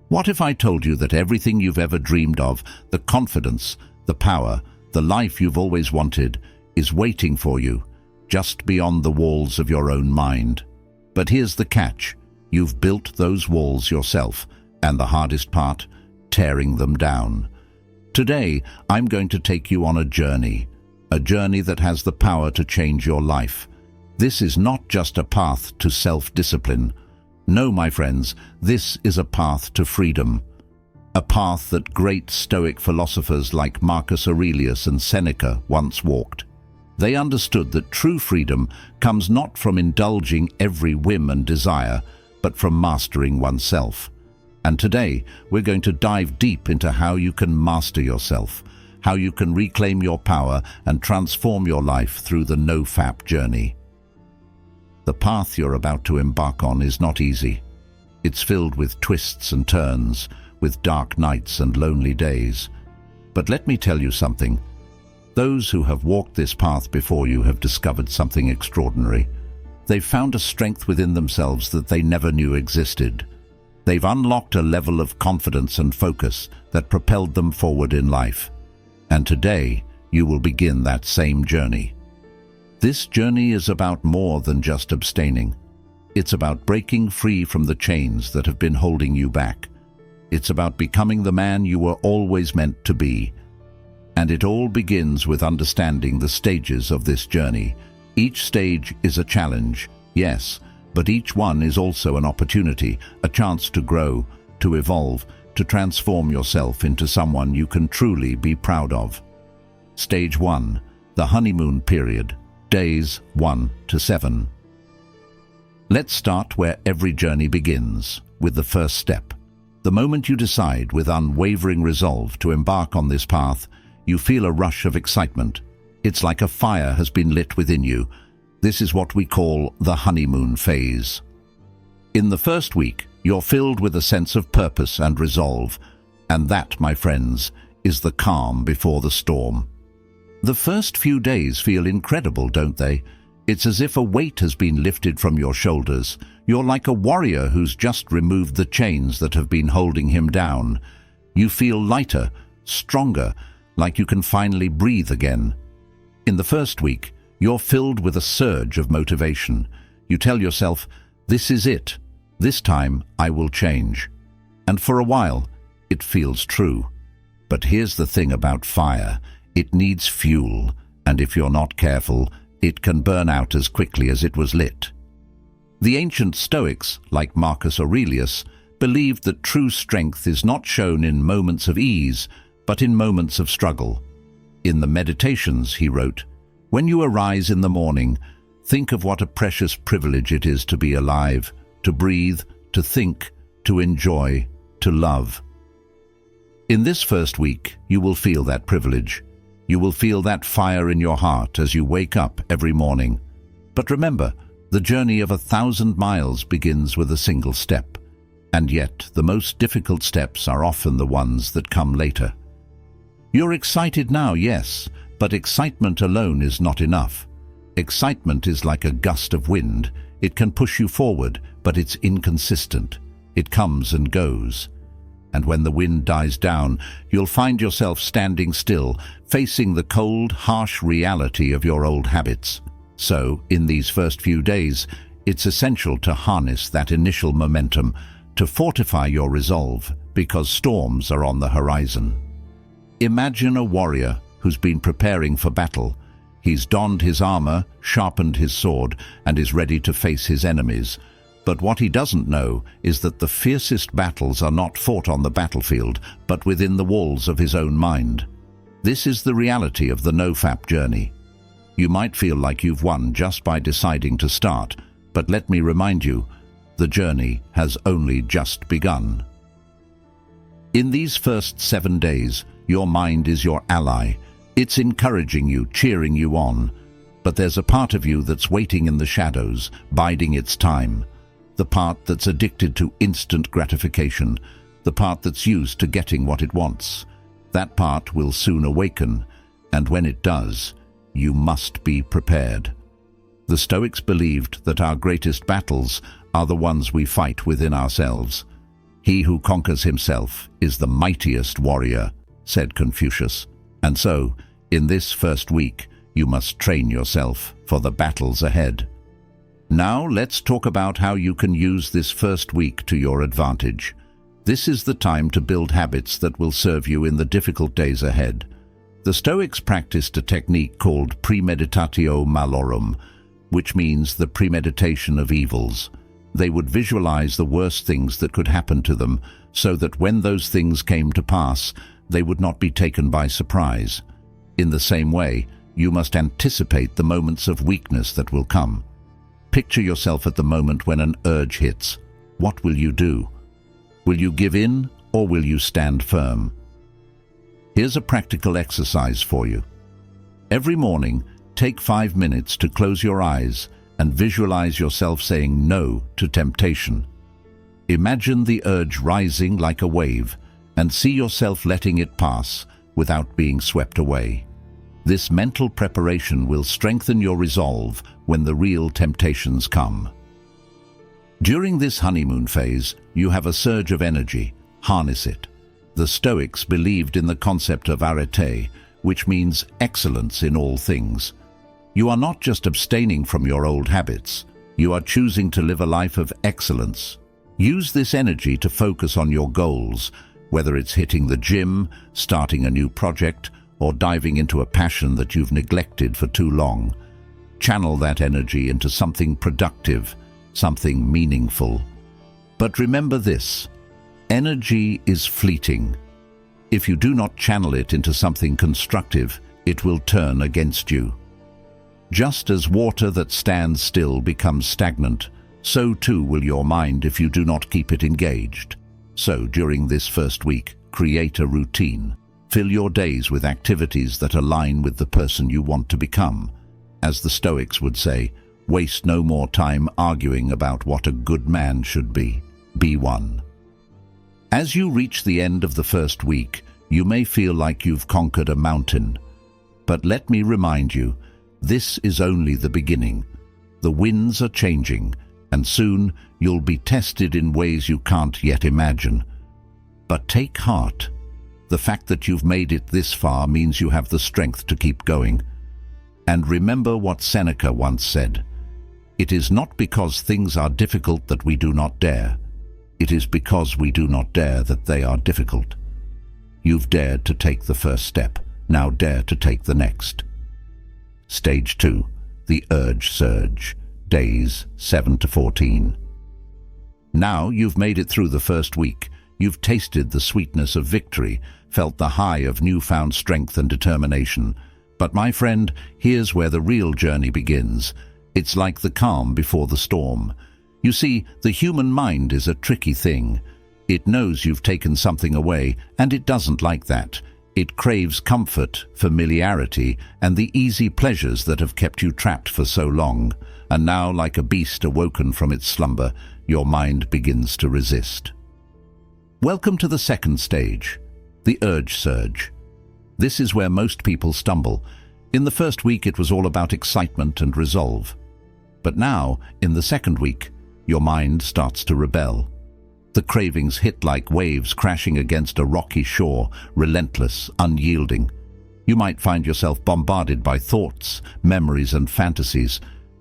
What if I told you that everything you've ever dreamed of, the confidence, the power, the life you've always wanted, is waiting for you, just beyond the walls of your own mind? But here's the catch. You've built those walls yourself, and the hardest part, tearing them down. Today, I'm going to take you on a journey that has the power to change your life. This is not just a path to self-discipline. No, my friends, this is a path to freedom. A path that great Stoic philosophers like Marcus Aurelius and Seneca once walked. They understood that true freedom comes not from indulging every whim and desire, but from mastering oneself. And today, we're going to dive deep into how you can master yourself, how you can reclaim your power and transform your life through the NoFap journey. The path you're about to embark on is not easy. It's filled with twists and turns, with dark nights and lonely days. But let me tell you something. Those who have walked this path before you have discovered something extraordinary. They've found a strength within themselves that they never knew existed. They've unlocked a level of confidence and focus that propelled them forward in life. And today, you will begin that same journey. This journey is about more than just abstaining. It's about breaking free from the chains that have been holding you back. It's about becoming the man you were always meant to be. And it all begins with understanding the stages of this journey. Each stage is a challenge, yes, but each one is also an opportunity, a chance to grow, to evolve, to transform yourself into someone you can truly be proud of. Stage 1, the honeymoon period, days 1 to 7. Let's start where every journey begins, with the first step. The moment you decide with unwavering resolve to embark on this path, you feel a rush of excitement. It's like a fire has been lit within you. This is what we call the honeymoon phase. In the first week, you're filled with a sense of purpose and resolve, and that, my friends, is the calm before the storm. The first few days feel incredible, don't they? It's as if a weight has been lifted from your shoulders. You're like a warrior who's just removed the chains that have been holding him down. You feel lighter, stronger, like you can finally breathe again. In the first week, you're filled with a surge of motivation. You tell yourself, this is it. This time I will change. And for a while, it feels true. But here's the thing about fire. It needs fuel, and if you're not careful, it can burn out as quickly as it was lit. The ancient Stoics, like Marcus Aurelius, believed that true strength is not shown in moments of ease, but in moments of struggle. In the Meditations, he wrote, "When you arise in the morning, think of what a precious privilege it is to be alive, to breathe, to think, to enjoy, to love." In this first week, you will feel that privilege. You will feel that fire in your heart as you wake up every morning. But remember, the journey of 1,000 miles begins with a single step. And yet, the most difficult steps are often the ones that come later. You're excited now, yes, but excitement alone is not enough. Excitement is like a gust of wind. It can push you forward, but it's inconsistent. It comes and goes. And when the wind dies down, you'll find yourself standing still, facing the cold, harsh reality of your old habits. So, in these first few days, it's essential to harness that initial momentum, to fortify your resolve, because storms are on the horizon. Imagine a warrior who's been preparing for battle. He's donned his armor, sharpened his sword, and is ready to face his enemies. But what he doesn't know is that the fiercest battles are not fought on the battlefield, but within the walls of his own mind. This is the reality of the NoFap journey. You might feel like you've won just by deciding to start, but let me remind you, the journey has only just begun. In these first 7 days, your mind is your ally. It's encouraging you, cheering you on. But there's a part of you that's waiting in the shadows, biding its time. The part that's addicted to instant gratification, the part that's used to getting what it wants. That part will soon awaken, and when it does, you must be prepared. The Stoics believed that our greatest battles are the ones we fight within ourselves. "He who conquers himself is the mightiest warrior," said Confucius. And so, in this first week, you must train yourself for the battles ahead. Now let's talk about how you can use this first week to your advantage. This is the time to build habits that will serve you in the difficult days ahead. The Stoics practiced a technique called premeditatio malorum, which means the premeditation of evils. They would visualize the worst things that could happen to them, so that when those things came to pass, they would not be taken by surprise. In the same way, you must anticipate the moments of weakness that will come. Picture yourself at the moment when an urge hits. What will you do? Will you give in, or will you stand firm? Here's a practical exercise for you. Every morning, take 5 minutes to close your eyes and visualize yourself saying no to temptation. Imagine the urge rising like a wave and see yourself letting it pass without being swept away. This mental preparation will strengthen your resolve when the real temptations come. During this honeymoon phase, you have a surge of energy. Harness it. The Stoics believed in the concept of arete, which means excellence in all things. You are not just abstaining from your old habits, you are choosing to live a life of excellence. Use this energy to focus on your goals, whether it's hitting the gym, starting a new project, or diving into a passion that you've neglected for too long. Channel that energy into something productive, something meaningful. But remember this, energy is fleeting. If you do not channel it into something constructive, it will turn against you. Just as water that stands still becomes stagnant, so too will your mind if you do not keep it engaged. So during this first week, create a routine. Fill your days with activities that align with the person you want to become. As the Stoics would say, waste no more time arguing about what a good man should be. Be one. As you reach the end of the first week, you may feel like you've conquered a mountain. But let me remind you, this is only the beginning. The winds are changing, and soon you'll be tested in ways you can't yet imagine. But take heart. The fact that you've made it this far means you have the strength to keep going. And remember what Seneca once said, "It is not because things are difficult that we do not dare. It is because we do not dare that they are difficult." You've dared to take the first step. Now dare to take the next. Stage 2, the urge surge, days 7 to 14. Now you've made it through the first week. You've tasted the sweetness of victory, felt the high of newfound strength and determination. But my friend, here's where the real journey begins. It's like the calm before the storm. You see, the human mind is a tricky thing. It knows you've taken something away, and it doesn't like that. It craves comfort, familiarity, and the easy pleasures that have kept you trapped for so long. And now, like a beast awoken from its slumber, your mind begins to resist. Welcome to the second stage, the urge surge. This is where most people stumble. In the first week, it was all about excitement and resolve. But now, in the second week, your mind starts to rebel. The cravings hit like waves crashing against a rocky shore, relentless, unyielding. You might find yourself bombarded by thoughts, memories, and fantasies.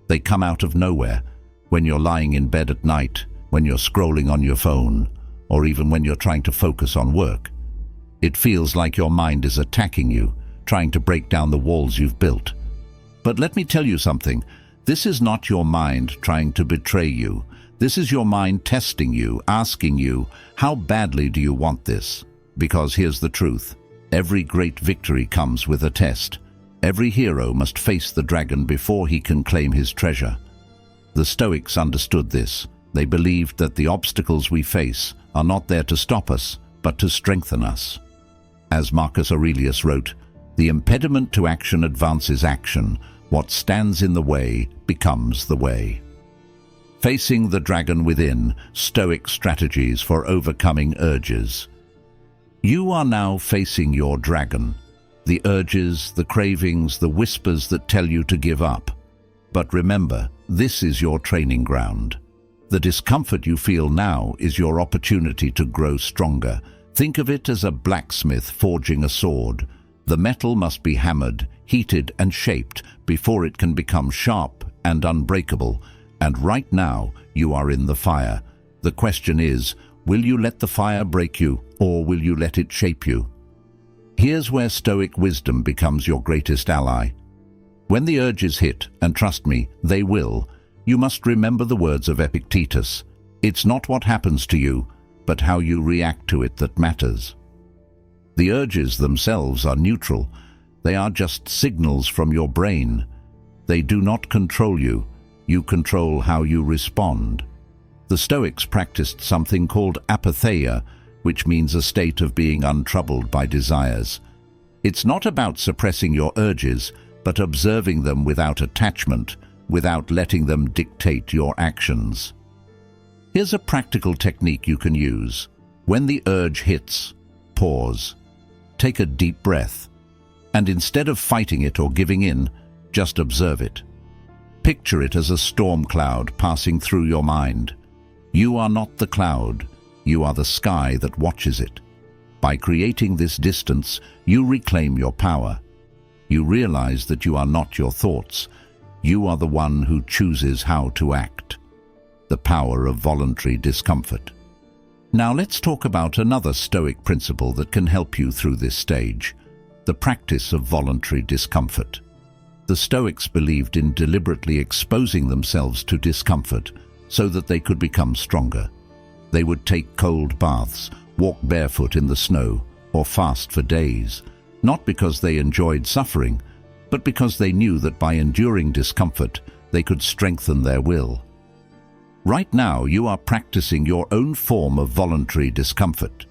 They come out of nowhere, when you're lying in bed at night, when you're scrolling on your phone, or even when you're trying to focus on work. It feels like your mind is attacking you, trying to break down the walls you've built. But let me tell you something. This is not your mind trying to betray you. This is your mind testing you, asking you, how badly do you want this? Because here's the truth. Every great victory comes with a test. Every hero must face the dragon before he can claim his treasure. The Stoics understood this. They believed that the obstacles we face are not there to stop us, but to strengthen us. As Marcus Aurelius wrote, "The impediment to action advances action. What stands in the way becomes the way." Facing the dragon within, Stoic strategies for overcoming urges. You are now facing your dragon. The urges, the cravings, the whispers that tell you to give up. But remember, this is your training ground. The discomfort you feel now is your opportunity to grow stronger. Think of it as a blacksmith forging a sword. The metal must be hammered, heated and shaped before it can become sharp and unbreakable. And right now, you are in the fire. The question is, will you let the fire break you, or will you let it shape you? Here's where Stoic wisdom becomes your greatest ally. When the urges hit, and trust me, they will, you must remember the words of Epictetus. It's not what happens to you, but how you react to it that matters. The urges themselves are neutral. They are just signals from your brain. They do not control you. You control how you respond. The Stoics practiced something called apatheia, which means a state of being untroubled by desires. It's not about suppressing your urges, but observing them without attachment, without letting them dictate your actions. Here's a practical technique you can use. When the urge hits, pause. Take a deep breath. And instead of fighting it or giving in, just observe it. Picture it as a storm cloud passing through your mind. You are not the cloud. You are the sky that watches it. By creating this distance, you reclaim your power. You realize that you are not your thoughts. You are the one who chooses how to act. The power of voluntary discomfort. Now let's talk about another Stoic principle that can help you through this stage, the practice of voluntary discomfort. The Stoics believed in deliberately exposing themselves to discomfort so that they could become stronger. They would take cold baths, walk barefoot in the snow, or fast for days, not because they enjoyed suffering, but because they knew that by enduring discomfort, they could strengthen their will. Right now, you are practicing your own form of voluntary discomfort.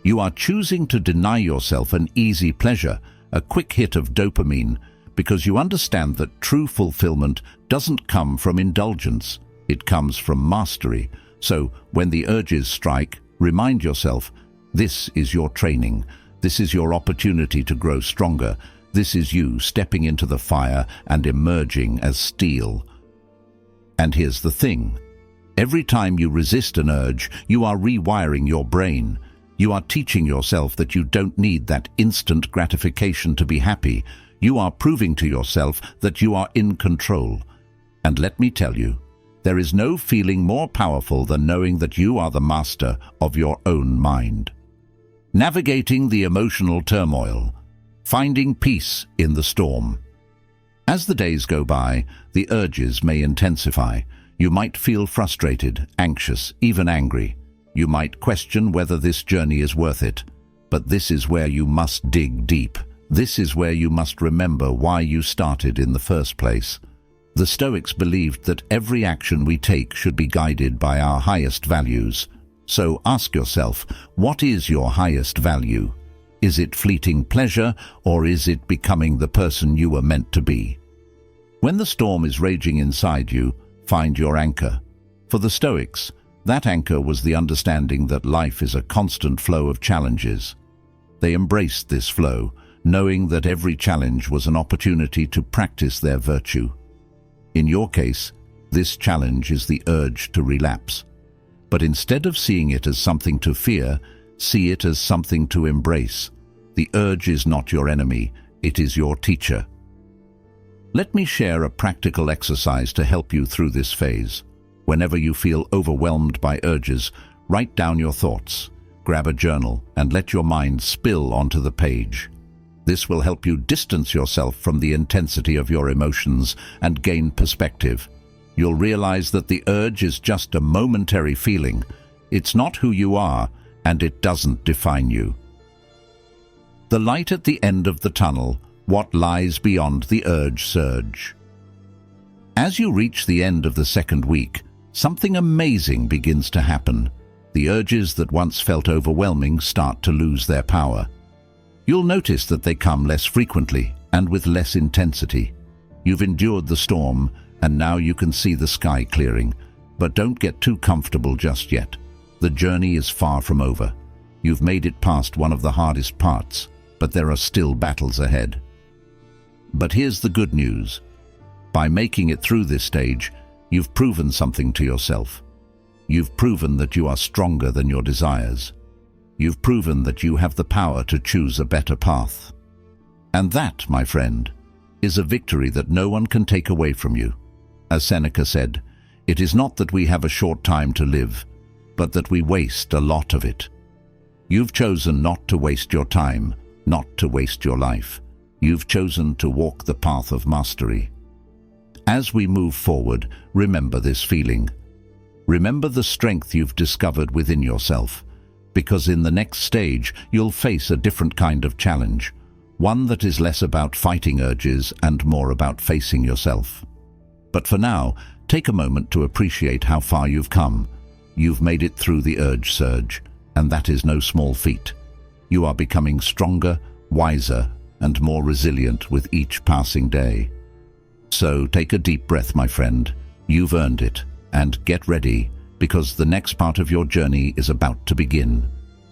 You are choosing to deny yourself an easy pleasure, a quick hit of dopamine, because you understand that true fulfillment doesn't come from indulgence. It comes from mastery. So, when the urges strike, remind yourself, this is your training. This is your opportunity to grow stronger. This is you stepping into the fire and emerging as steel. And here's the thing. Every time you resist an urge, you are rewiring your brain. You are teaching yourself that you don't need that instant gratification to be happy. You are proving to yourself that you are in control. And let me tell you, there is no feeling more powerful than knowing that you are the master of your own mind. Navigating the emotional turmoil. Finding peace in the storm. As the days go by, the urges may intensify. You might feel frustrated, anxious, even angry. You might question whether this journey is worth it. But this is where you must dig deep. This is where you must remember why you started in the first place. The Stoics believed that every action we take should be guided by our highest values. So ask yourself, what is your highest value? Is it fleeting pleasure, or is it becoming the person you were meant to be? When the storm is raging inside you, find your anchor. For the Stoics, that anchor was the understanding that life is a constant flow of challenges. They embraced this flow, knowing that every challenge was an opportunity to practice their virtue. In your case, this challenge is the urge to relapse. But instead of seeing it as something to fear, see it as something to embrace. The urge is not your enemy, it is your teacher. Let me share a practical exercise to help you through this phase. Whenever you feel overwhelmed by urges, write down your thoughts. Grab a journal and let your mind spill onto the page. This will help you distance yourself from the intensity of your emotions and gain perspective. You'll realize that the urge is just a momentary feeling. It's not who you are, and it doesn't define you. The light at the end of the tunnel, what lies beyond the urge surge. As you reach the end of the second week, something amazing begins to happen. The urges that once felt overwhelming start to lose their power. You'll notice that they come less frequently and with less intensity. You've endured the storm, and now you can see the sky clearing. But don't get too comfortable just yet. The journey is far from over. You've made it past one of the hardest parts, but there are still battles ahead. But here's the good news. By making it through this stage, you've proven something to yourself. You've proven that you are stronger than your desires. You've proven that you have the power to choose a better path. And that, my friend, is a victory that no one can take away from you. As Seneca said, it is not that we have a short time to live, but that we waste a lot of it. You've chosen not to waste your time, not to waste your life. You've chosen to walk the path of mastery. As we move forward, remember this feeling. Remember the strength you've discovered within yourself, because in the next stage you'll face a different kind of challenge, one that is less about fighting urges and more about facing yourself. But for now, take a moment to appreciate how far you've come. You've made it through the urge surge, and that is no small feat. You are becoming stronger, wiser, and more resilient with each passing day. So take a deep breath, my friend. You've earned it, and get ready, because the next part of your journey is about to begin.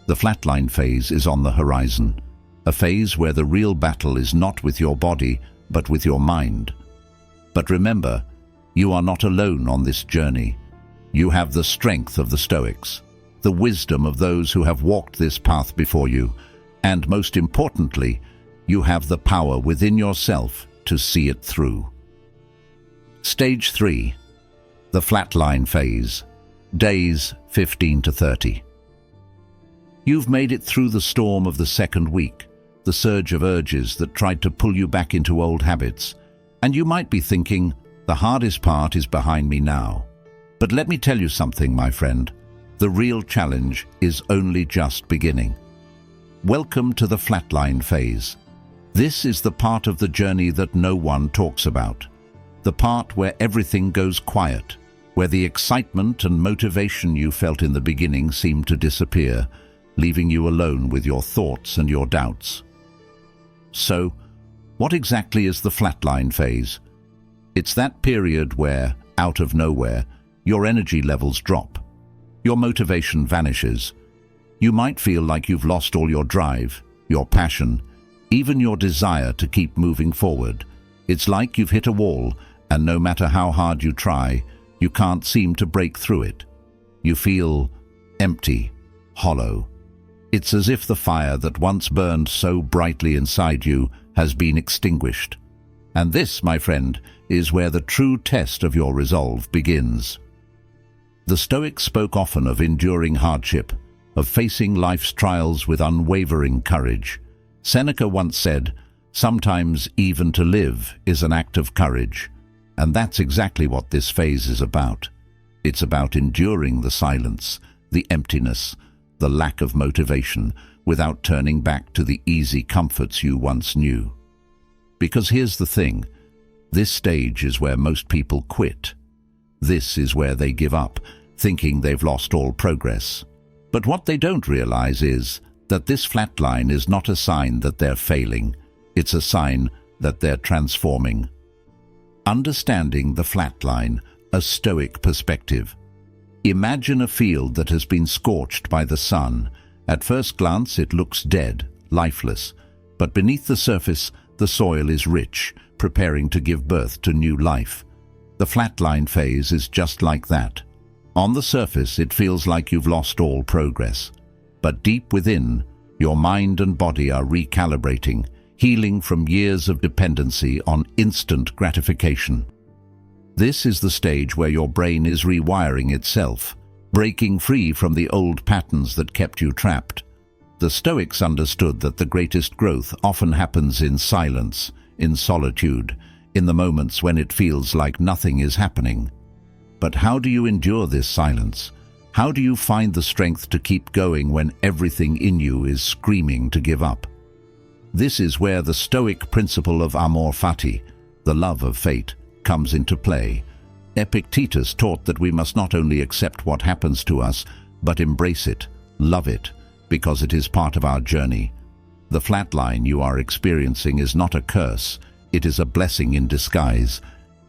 The flatline phase is on the horizon, a phase where the real battle is not with your body, but with your mind. But remember, you are not alone on this journey. You have the strength of the Stoics, the wisdom of those who have walked this path before you, and most importantly, you have the power within yourself to see it through. Stage 3. The flatline phase. Days 15 to 30. You've made it through the storm of the second week, the surge of urges that tried to pull you back into old habits, and you might be thinking, the hardest part is behind me now. But let me tell you something, my friend. The real challenge is only just beginning. Welcome to the flatline phase. This is the part of the journey that no one talks about. The part where everything goes quiet, where the excitement and motivation you felt in the beginning seem to disappear, leaving you alone with your thoughts and your doubts. So, what exactly is the flatline phase? It's that period where, out of nowhere, your energy levels drop. Your motivation vanishes. You might feel like you've lost all your drive, your passion, even your desire to keep moving forward. It's like you've hit a wall, and no matter how hard you try, you can't seem to break through it. You feel empty, hollow. It's as if the fire that once burned so brightly inside you has been extinguished. And this, my friend, is where the true test of your resolve begins. The Stoics spoke often of enduring hardship, of facing life's trials with unwavering courage. Seneca once said, "Sometimes even to live is an act of courage." And that's exactly what this phase is about. It's about enduring the silence, the emptiness, the lack of motivation, without turning back to the easy comforts you once knew. Because here's the thing, this stage is where most people quit. This is where they give up, thinking they've lost all progress. But what they don't realize is that this flatline is not a sign that they're failing. It's a sign that they're transforming. Understanding the flatline, a Stoic perspective. Imagine a field that has been scorched by the sun. At first glance, it looks dead, lifeless. But beneath the surface, the soil is rich, preparing to give birth to new life. The flatline phase is just like that. On the surface, it feels like you've lost all progress. But deep within, your mind and body are recalibrating, healing from years of dependency on instant gratification. This is the stage where your brain is rewiring itself, breaking free from the old patterns that kept you trapped. The Stoics understood that the greatest growth often happens in silence, in solitude, in the moments when it feels like nothing is happening. But how do you endure this silence? How do you find the strength to keep going when everything in you is screaming to give up? This is where the Stoic principle of amor fati, the love of fate, comes into play. Epictetus taught that we must not only accept what happens to us, but embrace it, love it, because it is part of our journey. The flatline you are experiencing is not a curse, it is a blessing in disguise.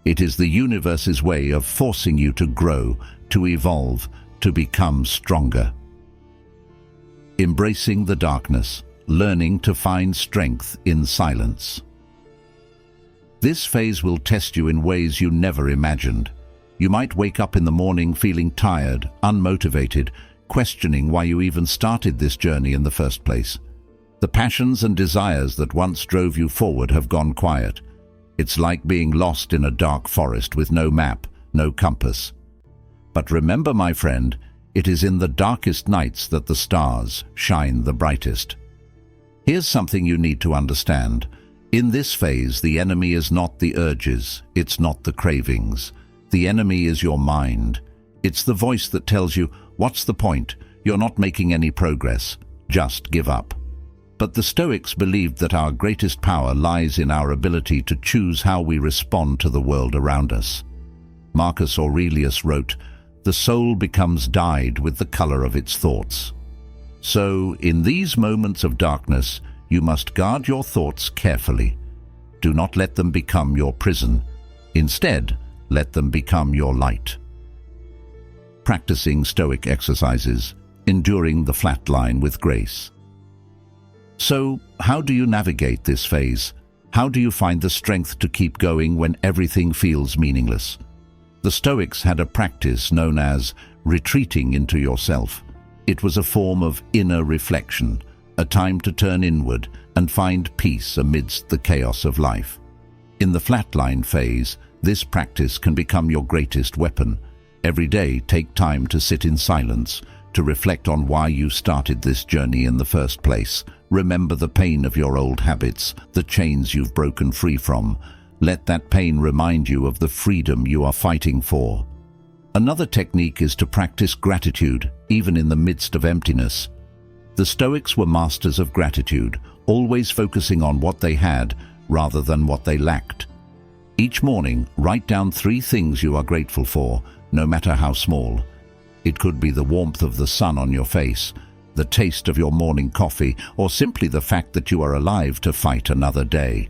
It is the universe's way of forcing you to grow, to evolve, to become stronger. Embracing the darkness, learning to find strength in silence. This phase will test you in ways you never imagined. You might wake up in the morning feeling tired, unmotivated, questioning why you even started this journey in the first place. The passions and desires that once drove you forward have gone quiet. It's like being lost in a dark forest with no map, no compass. But remember, my friend, it is in the darkest nights that the stars shine the brightest. Here's something you need to understand. In this phase, the enemy is not the urges, it's not the cravings. The enemy is your mind. It's the voice that tells you, what's the point? You're not making any progress. Just give up. But the Stoics believed that our greatest power lies in our ability to choose how we respond to the world around us. Marcus Aurelius wrote, "The soul becomes dyed with the color of its thoughts." So, in these moments of darkness, you must guard your thoughts carefully. Do not let them become your prison. Instead, let them become your light. Practicing Stoic exercises, enduring the flatline with grace. So, how do you navigate this phase? How do you find the strength to keep going when everything feels meaningless? The Stoics had a practice known as retreating into yourself. It was a form of inner reflection, a time to turn inward and find peace amidst the chaos of life. In the flatline phase, this practice can become your greatest weapon. Every day, take time to sit in silence, to reflect on why you started this journey in the first place. Remember the pain of your old habits, the chains you've broken free from. Let that pain remind you of the freedom you are fighting for. Another technique is to practice gratitude, even in the midst of emptiness. The Stoics were masters of gratitude, always focusing on what they had rather than what they lacked. Each morning, write down 3 things you are grateful for, no matter how small. It could be the warmth of the sun on your face, the taste of your morning coffee, or simply the fact that you are alive to fight another day.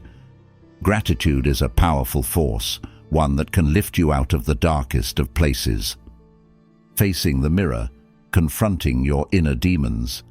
Gratitude is a powerful force, one that can lift you out of the darkest of places. Facing the mirror, confronting your inner demons.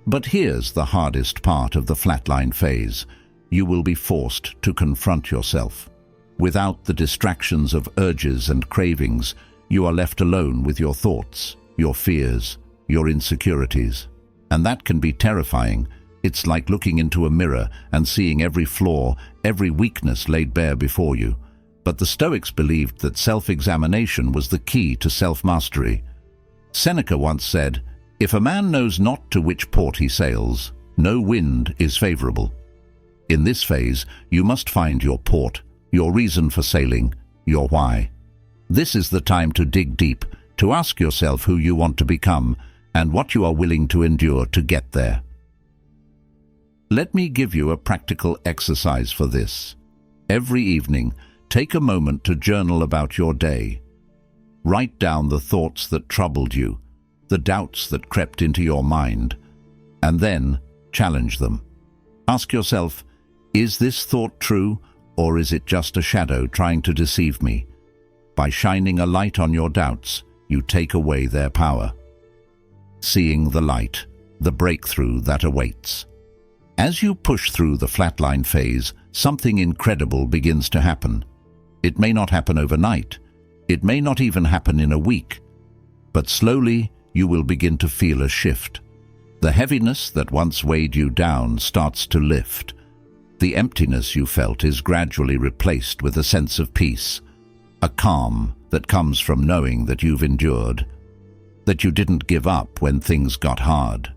But here's the hardest part of the flatline phase. You will be forced to confront yourself. Without the distractions of urges and cravings, you are left alone with your thoughts, your fears, your insecurities. And that can be terrifying. It's like looking into a mirror and seeing every flaw, every weakness laid bare before you. But the Stoics believed that self-examination was the key to self-mastery. Seneca once said, "If a man knows not to which port he sails, no wind is favorable." In this phase, you must find your port, your reason for sailing, your why. This is the time to dig deep, to ask yourself who you want to become and what you are willing to endure to get there. Let me give you a practical exercise for this. Every evening, take a moment to journal about your day. Write down the thoughts that troubled you, the doubts that crept into your mind, and then challenge them. Ask yourself, is this thought true, or is it just a shadow trying to deceive me? By shining a light on your doubts, you take away their power. Seeing the light, the breakthrough that awaits. As you push through the flatline phase, something incredible begins to happen. It may not happen overnight. It may not even happen in a week. But slowly, you will begin to feel a shift. The heaviness that once weighed you down starts to lift. The emptiness you felt is gradually replaced with a sense of peace, a calm that comes from knowing that you've endured, that you didn't give up when things got hard.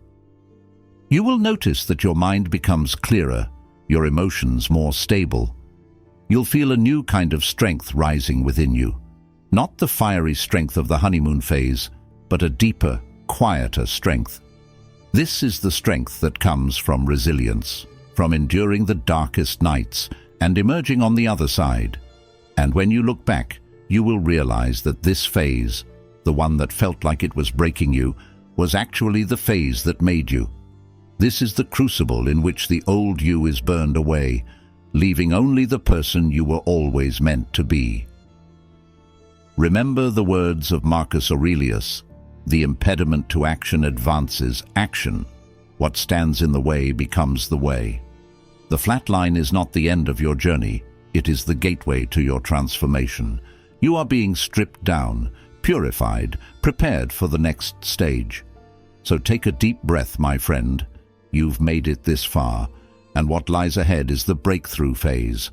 You will notice that your mind becomes clearer, your emotions more stable. You'll feel a new kind of strength rising within you. Not the fiery strength of the honeymoon phase, but a deeper, quieter strength. This is the strength that comes from resilience, from enduring the darkest nights and emerging on the other side. And when you look back, you will realize that this phase, the one that felt like it was breaking you, was actually the phase that made you. This is the crucible in which the old you is burned away, leaving only the person you were always meant to be. Remember the words of Marcus Aurelius, "The impediment to action advances action. What stands in the way becomes the way." The flatline is not the end of your journey, it is the gateway to your transformation. You are being stripped down, purified, prepared for the next stage. So take a deep breath, my friend. You've made it this far, and what lies ahead is the breakthrough phase,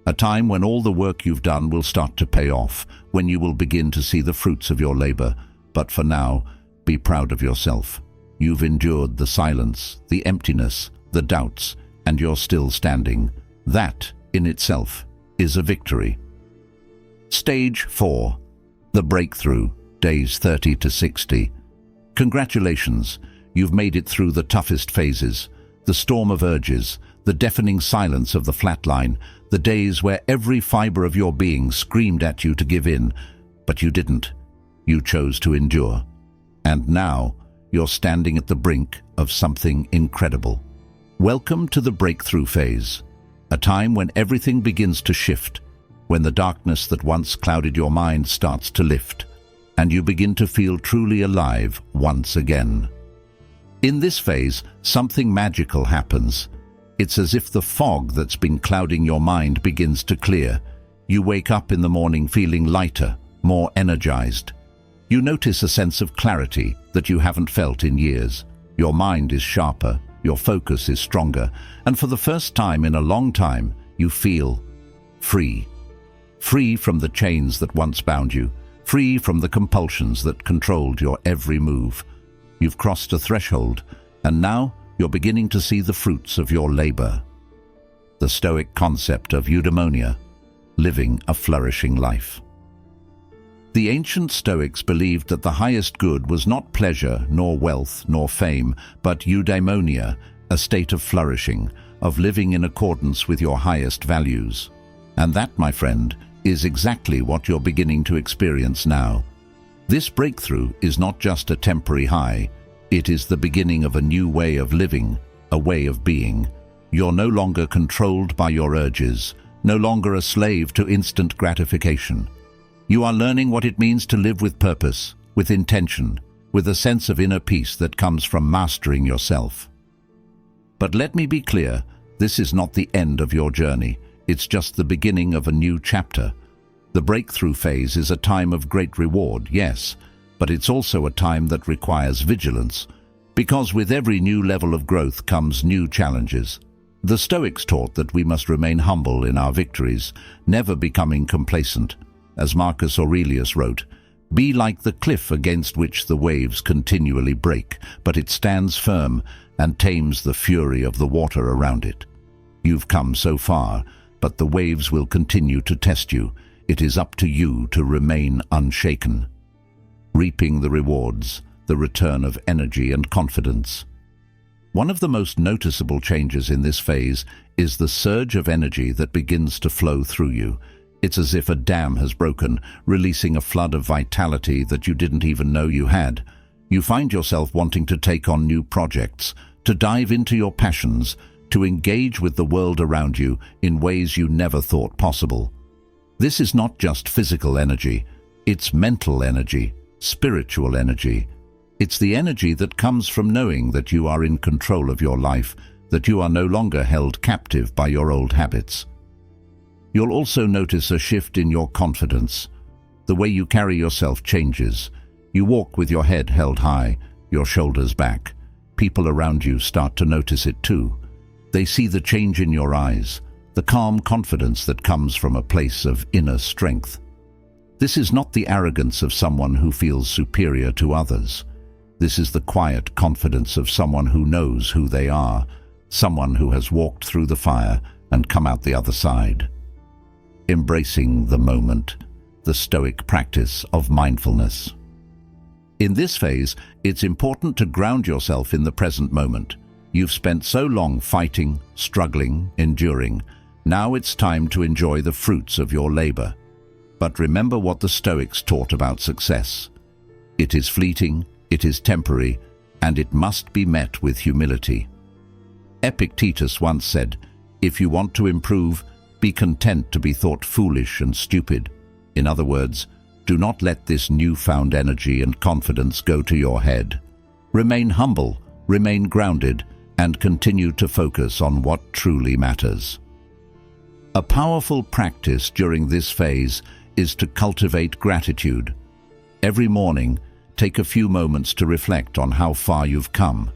a time when all the work you've done will start to pay off, when you will begin to see the fruits of your labor. But for now, be proud of yourself. You've endured the silence, the emptiness, the doubts, and you're still standing. That, in itself, is a victory. Stage 4. The breakthrough, days 30 to 60. Congratulations, you've made it through the toughest phases, the storm of urges, the deafening silence of the flatline, the days where every fiber of your being screamed at you to give in, but you didn't. You chose to endure. And now, you're standing at the brink of something incredible. Welcome to the breakthrough phase, a time when everything begins to shift, when the darkness that once clouded your mind starts to lift, and you begin to feel truly alive once again. In this phase, something magical happens. It's as if the fog that's been clouding your mind begins to clear. You wake up in the morning feeling lighter, more energized. You notice a sense of clarity that you haven't felt in years. Your mind is sharper, your focus is stronger, and for the first time in a long time, you feel free. Free from the chains that once bound you, free from the compulsions that controlled your every move. You've crossed a threshold, and now you're beginning to see the fruits of your labor. The Stoic concept of eudaimonia, living a flourishing life. The ancient Stoics believed that the highest good was not pleasure, nor wealth, nor fame, but eudaimonia, a state of flourishing, of living in accordance with your highest values. And that, my friend, is exactly what you're beginning to experience now. This breakthrough is not just a temporary high, it is the beginning of a new way of living, a way of being. You're no longer controlled by your urges, no longer a slave to instant gratification. You are learning what it means to live with purpose, with intention, with a sense of inner peace that comes from mastering yourself. But let me be clear, this is not the end of your journey. It's just the beginning of a new chapter. The breakthrough phase is a time of great reward, yes, but it's also a time that requires vigilance, because with every new level of growth comes new challenges. The Stoics taught that we must remain humble in our victories, never becoming complacent. As Marcus Aurelius wrote, "Be like the cliff against which the waves continually break, but it stands firm and tames the fury of the water around it." You've come so far, but the waves will continue to test you. It is up to you to remain unshaken. Reaping the rewards, the return of energy and confidence. One of the most noticeable changes in this phase is the surge of energy that begins to flow through you. It's as if a dam has broken, releasing a flood of vitality that you didn't even know you had. You find yourself wanting to take on new projects, to dive into your passions, to engage with the world around you in ways you never thought possible. This is not just physical energy, it's mental energy, spiritual energy. It's the energy that comes from knowing that you are in control of your life, that you are no longer held captive by your old habits. You'll also notice a shift in your confidence. The way you carry yourself changes. You walk with your head held high, your shoulders back. People around you start to notice it too. They see the change in your eyes, the calm confidence that comes from a place of inner strength. This is not the arrogance of someone who feels superior to others. This is the quiet confidence of someone who knows who they are, someone who has walked through the fire and come out the other side. Embracing the moment, the Stoic practice of mindfulness. In this phase, it's important to ground yourself in the present moment. You've spent so long fighting, struggling, enduring. Now it's time to enjoy the fruits of your labor. But remember what the Stoics taught about success. It is fleeting, it is temporary, and it must be met with humility. Epictetus once said, "If you want to improve, be content to be thought foolish and stupid." In other words, do not let this newfound energy and confidence go to your head. Remain humble, remain grounded, and continue to focus on what truly matters. A powerful practice during this phase is to cultivate gratitude. Every morning, take a few moments to reflect on how far you've come.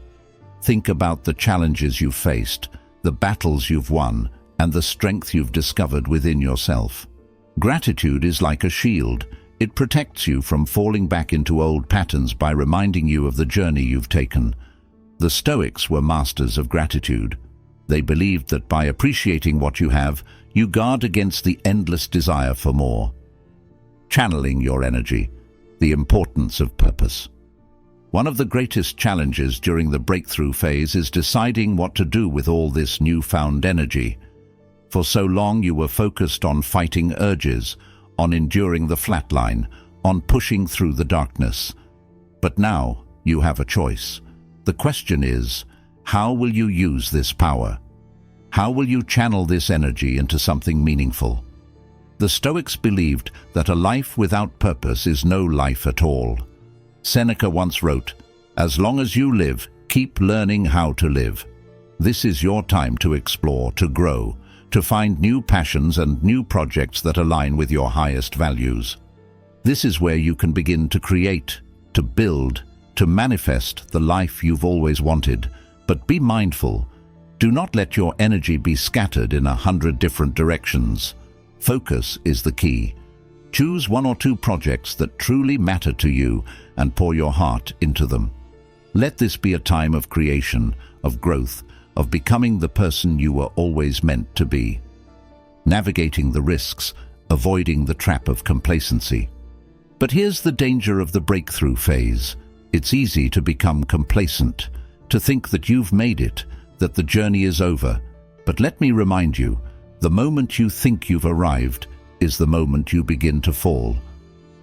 Think about the challenges you've faced, the battles you've won, and the strength you've discovered within yourself. Gratitude is like a shield. It protects you from falling back into old patterns by reminding you of the journey you've taken. The Stoics were masters of gratitude. They believed that by appreciating what you have, you guard against the endless desire for more. Channeling your energy, the importance of purpose. One of the greatest challenges during the breakthrough phase is deciding what to do with all this newfound energy. For so long you were focused on fighting urges, on enduring the flatline, on pushing through the darkness. But now you have a choice. The question is, how will you use this power? How will you channel this energy into something meaningful? The Stoics believed that a life without purpose is no life at all. Seneca once wrote, "As long as you live, keep learning how to live." This is your time to explore, to grow, to find new passions and new projects that align with your highest values. This is where you can begin to create, to build, to manifest the life you've always wanted. But be mindful. Do not let your energy be scattered in 100 different directions. Focus is the key. Choose 1 or 2 projects that truly matter to you and pour your heart into them. Let this be a time of creation, of growth, of becoming the person you were always meant to be. Navigating the risks, avoiding the trap of complacency. But here's the danger of the breakthrough phase. It's easy to become complacent, to think that you've made it, that the journey is over. But let me remind you, the moment you think you've arrived is the moment you begin to fall.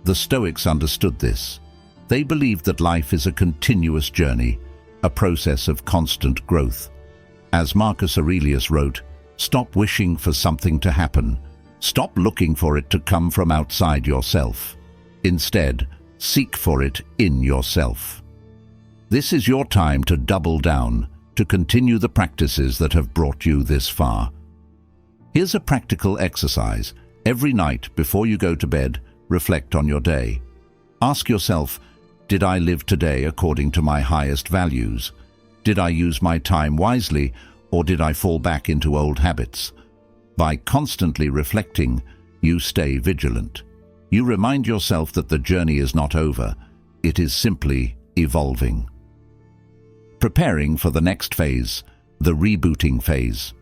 The Stoics understood this. They believed that life is a continuous journey, a process of constant growth. As Marcus Aurelius wrote, "Stop wishing for something to happen. Stop looking for it to come from outside yourself. Instead, seek for it in yourself." This is your time to double down, to continue the practices that have brought you this far. Here's a practical exercise. Every night before you go to bed, reflect on your day. Ask yourself, did I live today according to my highest values? Did I use my time wisely, or did I fall back into old habits? By constantly reflecting, you stay vigilant. You remind yourself that the journey is not over. It is simply evolving. Preparing for the next phase, the rebooting phase.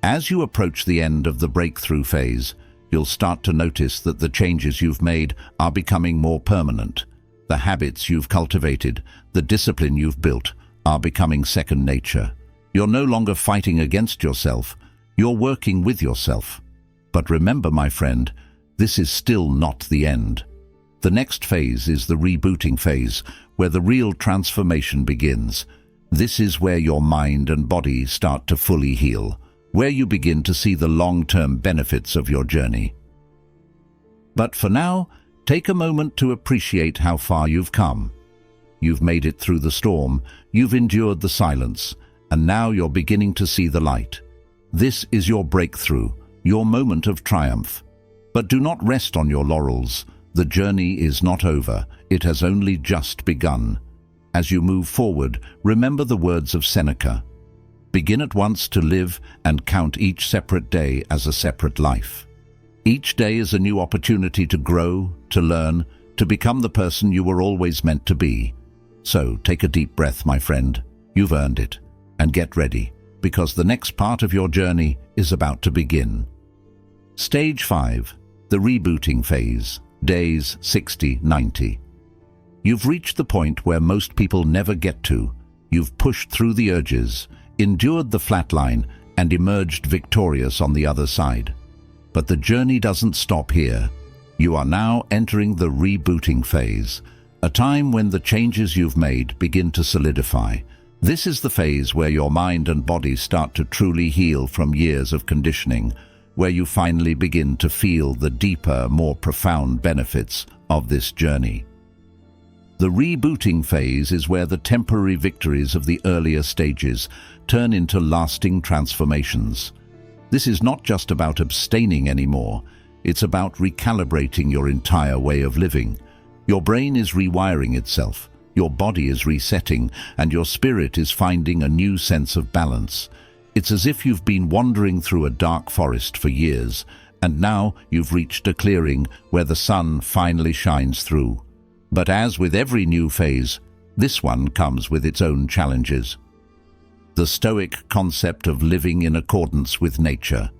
As you approach the end of the breakthrough phase, you'll start to notice that the changes you've made are becoming more permanent. The habits you've cultivated, the discipline you've built, are becoming second nature. You're no longer fighting against yourself, you're working with yourself. But remember, my friend, this is still not the end. The next phase is the rebooting phase, where the real transformation begins. This is where your mind and body start to fully heal, where you begin to see the long-term benefits of your journey. But for now, take a moment to appreciate how far you've come. You've made it through the storm, you've endured the silence, and now you're beginning to see the light. This is your breakthrough, your moment of triumph. But do not rest on your laurels. The journey is not over, it has only just begun. As you move forward, remember the words of Seneca. Begin at once to live and count each separate day as a separate life. Each day is a new opportunity to grow, to learn, to become the person you were always meant to be. So take a deep breath, my friend. You've earned it. And get ready, because the next part of your journey is about to begin. Stage 5, the rebooting phase, days 60-90. You've reached the point where most people never get to. You've pushed through the urges, endured the flatline, and emerged victorious on the other side. But the journey doesn't stop here. You are now entering the rebooting phase, a time when the changes you've made begin to solidify. This is the phase where your mind and body start to truly heal from years of conditioning, where you finally begin to feel the deeper, more profound benefits of this journey. The rebooting phase is where the temporary victories of the earlier stages turn into lasting transformations. This is not just about abstaining anymore. It's about recalibrating your entire way of living. Your brain is rewiring itself, your body is resetting, and your spirit is finding a new sense of balance. It's as if you've been wandering through a dark forest for years, and now you've reached a clearing where the sun finally shines through. But as with every new phase, this one comes with its own challenges. The Stoic concept of living in accordance with nature.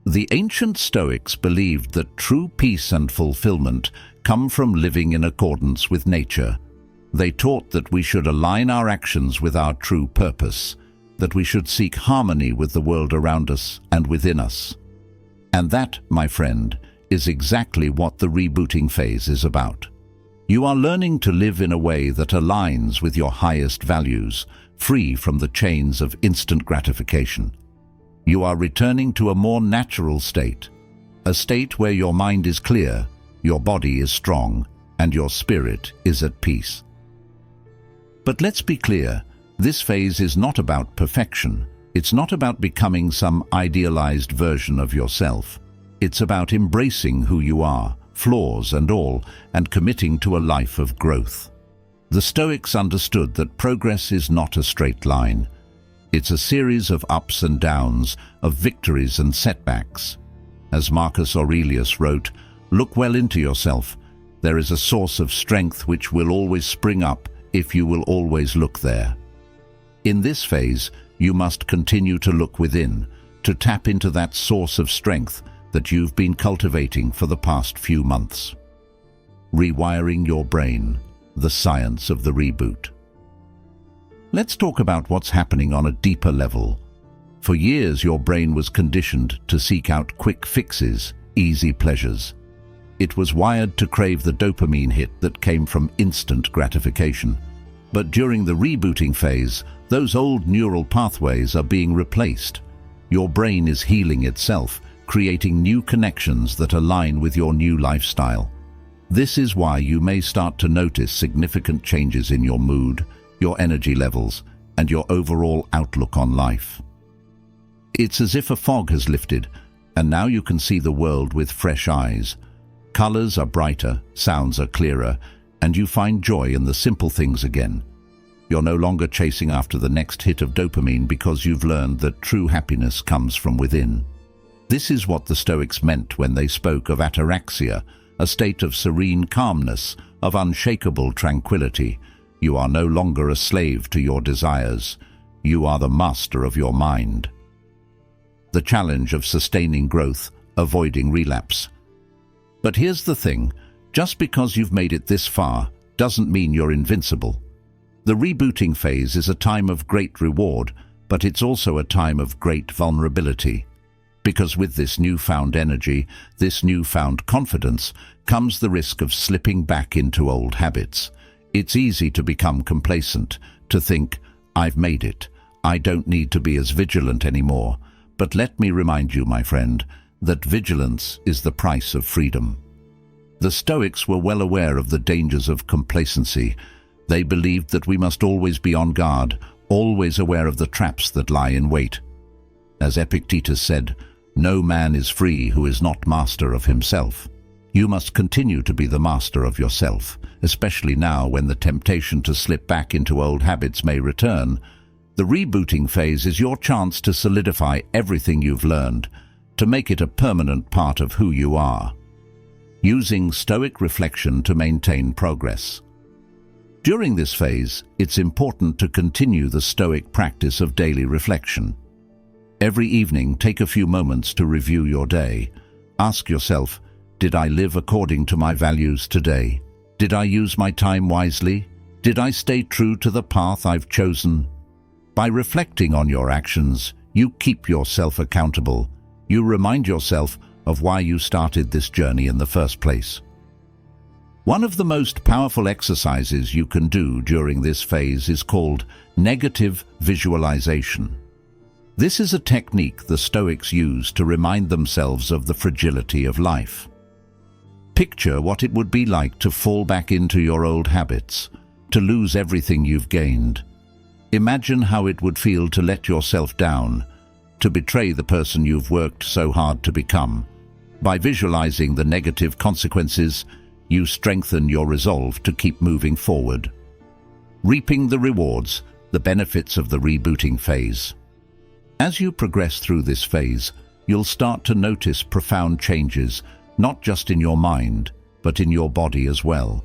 The ancient Stoics believed that true peace and fulfillment come from living in accordance with nature. They taught that we should align our actions with our true purpose, that we should seek harmony with the world around us and within us. And that, my friend, is exactly what the rebooting phase is about. You are learning to live in a way that aligns with your highest values, free from the chains of instant gratification. You are returning to a more natural state, a state where your mind is clear, your body is strong, and your spirit is at peace. But let's be clear, this phase is not about perfection. It's not about becoming some idealized version of yourself. It's about embracing who you are, flaws and all, and committing to a life of growth. The Stoics understood that progress is not a straight line. It's a series of ups and downs, of victories and setbacks. As Marcus Aurelius wrote, "Look well into yourself. There is a source of strength which will always spring up if you will always look there." In this phase, you must continue to look within, to tap into that source of strength that you've been cultivating for the past few months. Rewiring your brain, the science of the reboot. Let's talk about what's happening on a deeper level. For years, your brain was conditioned to seek out quick fixes, easy pleasures. It was wired to crave the dopamine hit that came from instant gratification. But during the rebooting phase, those old neural pathways are being replaced. Your brain is healing itself, creating new connections that align with your new lifestyle. This is why you may start to notice significant changes in your mood, your energy levels, and your overall outlook on life. It's as if a fog has lifted, and now you can see the world with fresh eyes. Colors are brighter, sounds are clearer, and you find joy in the simple things again. You're no longer chasing after the next hit of dopamine because you've learned that true happiness comes from within. This is what the Stoics meant when they spoke of ataraxia, a state of serene calmness, of unshakable tranquility. You are no longer a slave to your desires. You are the master of your mind. The challenge of sustaining growth, avoiding relapse. But here's the thing, just because you've made it this far doesn't mean you're invincible. The rebooting phase is a time of great reward, but it's also a time of great vulnerability. Because with this newfound energy, this newfound confidence, comes the risk of slipping back into old habits. It's easy to become complacent, to think, "I've made it. I don't need to be as vigilant anymore." But let me remind you, my friend, that vigilance is the price of freedom. The Stoics were well aware of the dangers of complacency. They believed that we must always be on guard, always aware of the traps that lie in wait. As Epictetus said, "No man is free who is not master of himself." You must continue to be the master of yourself, especially now when the temptation to slip back into old habits may return. The rebooting phase is your chance to solidify everything you've learned, to make it a permanent part of who you are. Using Stoic reflection to maintain progress. During this phase, it's important to continue the Stoic practice of daily reflection. Every evening, take a few moments to review your day. Ask yourself, did I live according to my values today? Did I use my time wisely? Did I stay true to the path I've chosen? By reflecting on your actions, you keep yourself accountable. You remind yourself of why you started this journey in the first place. One of the most powerful exercises you can do during this phase is called negative visualization. This is a technique the Stoics use to remind themselves of the fragility of life. Picture what it would be like to fall back into your old habits, to lose everything you've gained. Imagine how it would feel to let yourself down, to betray the person you've worked so hard to become. By visualizing the negative consequences, you strengthen your resolve to keep moving forward. Reaping the rewards, the benefits of the rebooting phase. As you progress through this phase, you'll start to notice profound changes, not just in your mind, but in your body as well.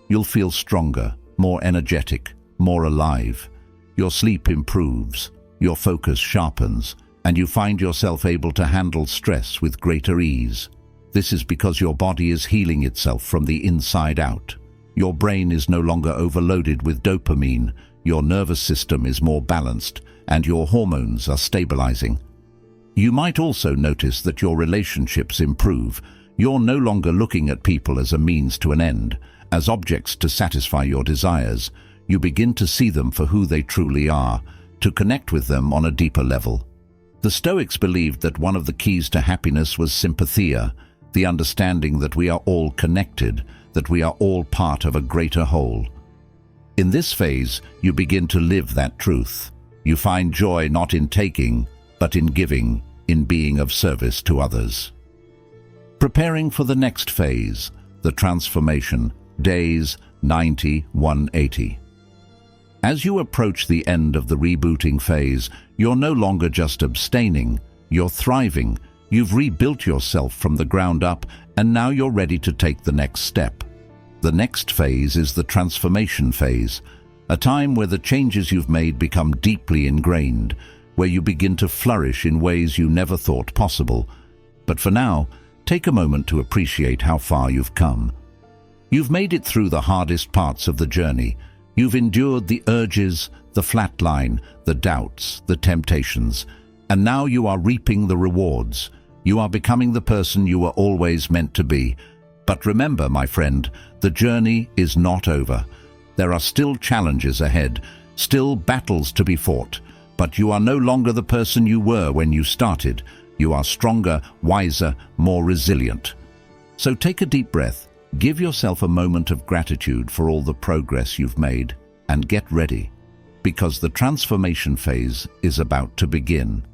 You'll feel stronger, more energetic, more alive. Your sleep improves, your focus sharpens, and you find yourself able to handle stress with greater ease. This is because your body is healing itself from the inside out. Your brain is no longer overloaded with dopamine, your nervous system is more balanced, and your hormones are stabilizing. You might also notice that your relationships improve. You're no longer looking at people as a means to an end, as objects to satisfy your desires. You begin to see them for who they truly are, to connect with them on a deeper level. The Stoics believed that one of the keys to happiness was sympathia, the understanding that we are all connected, that we are all part of a greater whole. In this phase, you begin to live that truth. You find joy not in taking, but in giving, in being of service to others. Preparing for the next phase, the transformation, days 90-180. As you approach the end of the rebooting phase, you're no longer just abstaining, you're thriving. You've rebuilt yourself from the ground up, and now you're ready to take the next step. The next phase is the transformation phase, a time where the changes you've made become deeply ingrained, where you begin to flourish in ways you never thought possible. But for now, take a moment to appreciate how far you've come. You've made it through the hardest parts of the journey. You've endured the urges, the flatline, the doubts, the temptations, and now you are reaping the rewards. You are becoming the person you were always meant to be. But remember, my friend, the journey is not over. There are still challenges ahead, still battles to be fought, but you are no longer the person you were when you started. You are stronger, wiser, more resilient. So take a deep breath, give yourself a moment of gratitude for all the progress you've made, and get ready, because the transformation phase is about to begin.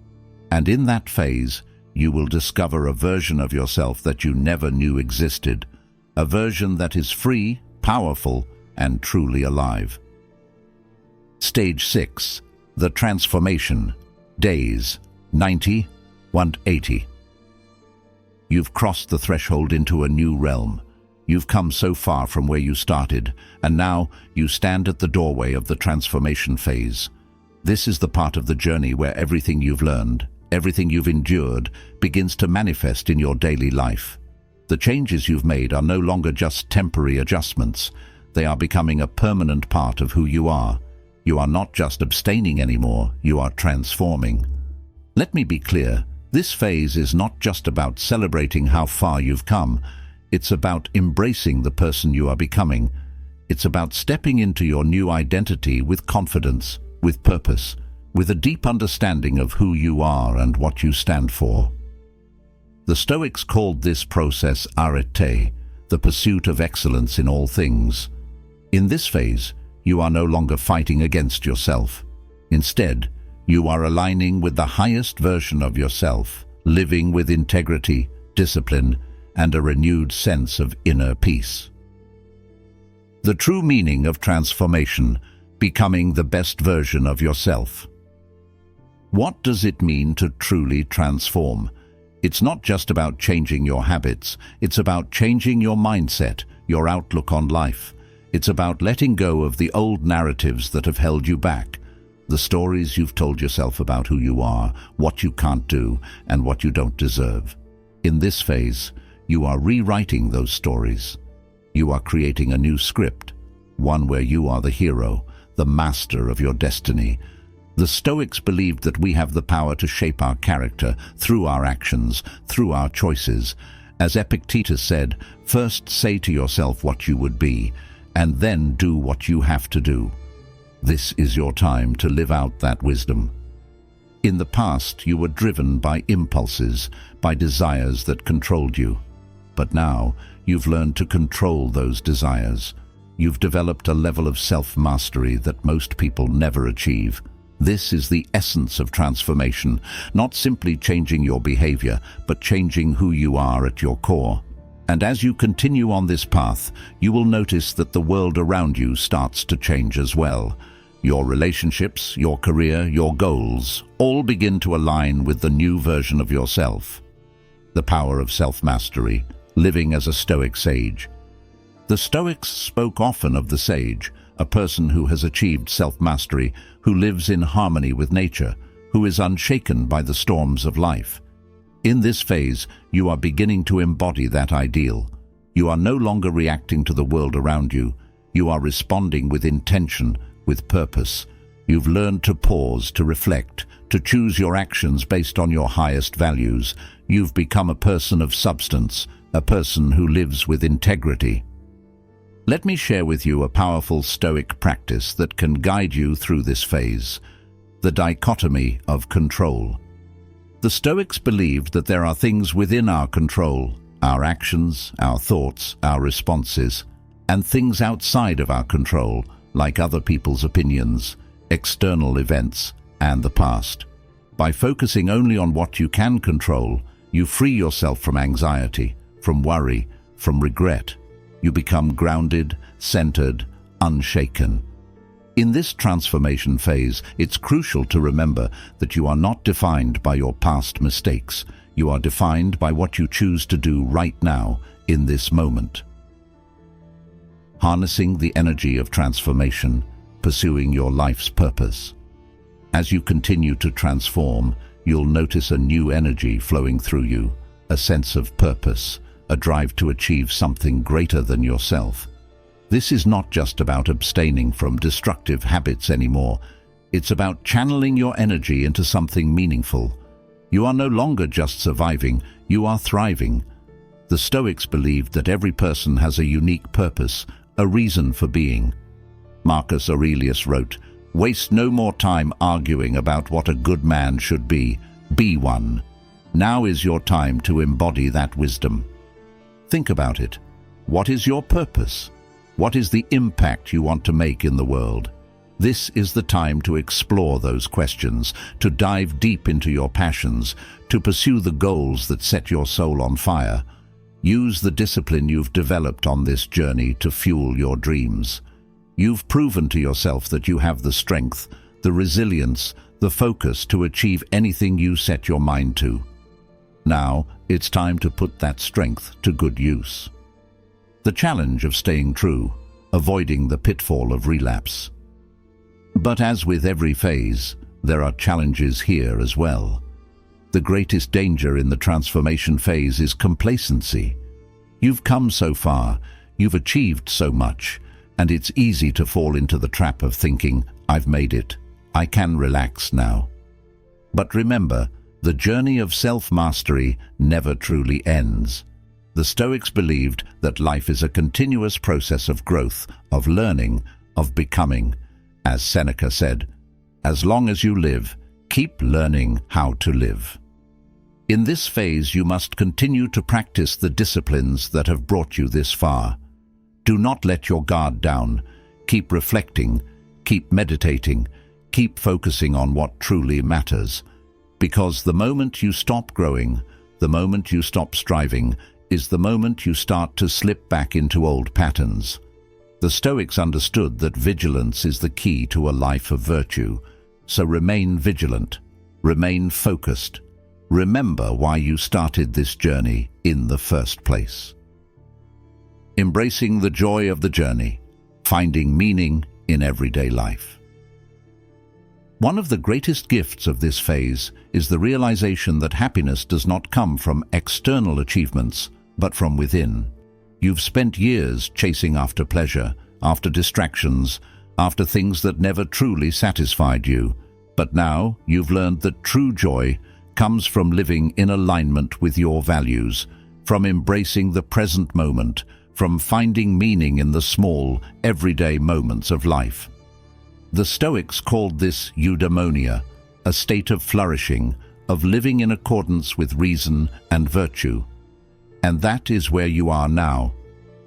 And in that phase, you will discover a version of yourself that you never knew existed, a version that is free, powerful, and truly alive. Stage 6. The transformation. Days 90-180. You've crossed the threshold into a new realm. You've come so far from where you started, and now you stand at the doorway of the transformation phase. This is the part of the journey where everything you've learned, everything you've endured, begins to manifest in your daily life. The changes you've made are no longer just temporary adjustments. They are becoming a permanent part of who you are. You are not just abstaining anymore, you are transforming. Let me be clear, this phase is not just about celebrating how far you've come. It's about embracing the person you are becoming. It's about stepping into your new identity with confidence, with purpose, with a deep understanding of who you are and what you stand for. The Stoics called this process arete, the pursuit of excellence in all things. In this phase, you are no longer fighting against yourself. Instead, you are aligning with the highest version of yourself, living with integrity, discipline, and a renewed sense of inner peace. The true meaning of transformation, becoming the best version of yourself. What does it mean to truly transform? It's not just about changing your habits, it's about changing your mindset, your outlook on life. It's about letting go of the old narratives that have held you back, the stories you've told yourself about who you are, what you can't do, and what you don't deserve. In this phase, you are rewriting those stories. You are creating a new script, one where you are the hero, the master of your destiny. The Stoics believed that we have the power to shape our character through our actions, through our choices. As Epictetus said, first say to yourself what you would be, and then do what you have to do. This is your time to live out that wisdom. In the past, you were driven by impulses, by desires that controlled you. But now, you've learned to control those desires. You've developed a level of self-mastery that most people never achieve. This is the essence of transformation, not simply changing your behavior, but changing who you are at your core. And as you continue on this path, you will notice that the world around you starts to change as well. Your relationships, your career, your goals, all begin to align with the new version of yourself. The power of self-mastery, living as a Stoic sage. The Stoics spoke often of the sage, a person who has achieved self-mastery, who lives in harmony with nature, who is unshaken by the storms of life. In this phase, you are beginning to embody that ideal. You are no longer reacting to the world around you. You are responding with intention, with purpose. You've learned to pause, to reflect, to choose your actions based on your highest values. You've become a person of substance, a person who lives with integrity. Let me share with you a powerful Stoic practice that can guide you through this phase: the dichotomy of control. The Stoics believed that there are things within our control, our actions, our thoughts, our responses, and things outside of our control, like other people's opinions, external events, and the past. By focusing only on what you can control, you free yourself from anxiety, from worry, from regret. You become grounded, centered, unshaken. In this transformation phase, it's crucial to remember that you are not defined by your past mistakes. You are defined by what you choose to do right now, in this moment. Harnessing the energy of transformation, pursuing your life's purpose. As you continue to transform, you'll notice a new energy flowing through you, a sense of purpose, a drive to achieve something greater than yourself. This is not just about abstaining from destructive habits anymore. It's about channeling your energy into something meaningful. You are no longer just surviving, you are thriving. The Stoics believed that every person has a unique purpose, a reason for being. Marcus Aurelius wrote, "Waste no more time arguing about what a good man should be one. Now is your time to embody that wisdom." Think about it. What is your purpose? What is the impact you want to make in the world? This is the time to explore those questions, to dive deep into your passions, to pursue the goals that set your soul on fire. Use the discipline you've developed on this journey to fuel your dreams. You've proven to yourself that you have the strength, the resilience, the focus to achieve anything you set your mind to. Now, it's time to put that strength to good use. The challenge of staying true, avoiding the pitfall of relapse. But as with every phase, there are challenges here as well. The greatest danger in the transformation phase is complacency. You've come so far, you've achieved so much, and it's easy to fall into the trap of thinking, "I've made it, I can relax now." But remember, the journey of self-mastery never truly ends. The Stoics believed that life is a continuous process of growth, of learning, of becoming. As Seneca said, "As long as you live, keep learning how to live." In this phase, you must continue to practice the disciplines that have brought you this far. Do not let your guard down. Keep reflecting, keep meditating, keep focusing on what truly matters. Because the moment you stop growing, the moment you stop striving, is the moment you start to slip back into old patterns. The Stoics understood that vigilance is the key to a life of virtue. So remain vigilant, remain focused. Remember why you started this journey in the first place. Embracing the joy of the journey, finding meaning in everyday life. One of the greatest gifts of this phase is the realization that happiness does not come from external achievements, but from within. You've spent years chasing after pleasure, after distractions, after things that never truly satisfied you. But now you've learned that true joy comes from living in alignment with your values, from embracing the present moment, from finding meaning in the small, everyday moments of life. The Stoics called this eudaimonia, a state of flourishing, of living in accordance with reason and virtue. And that is where you are now.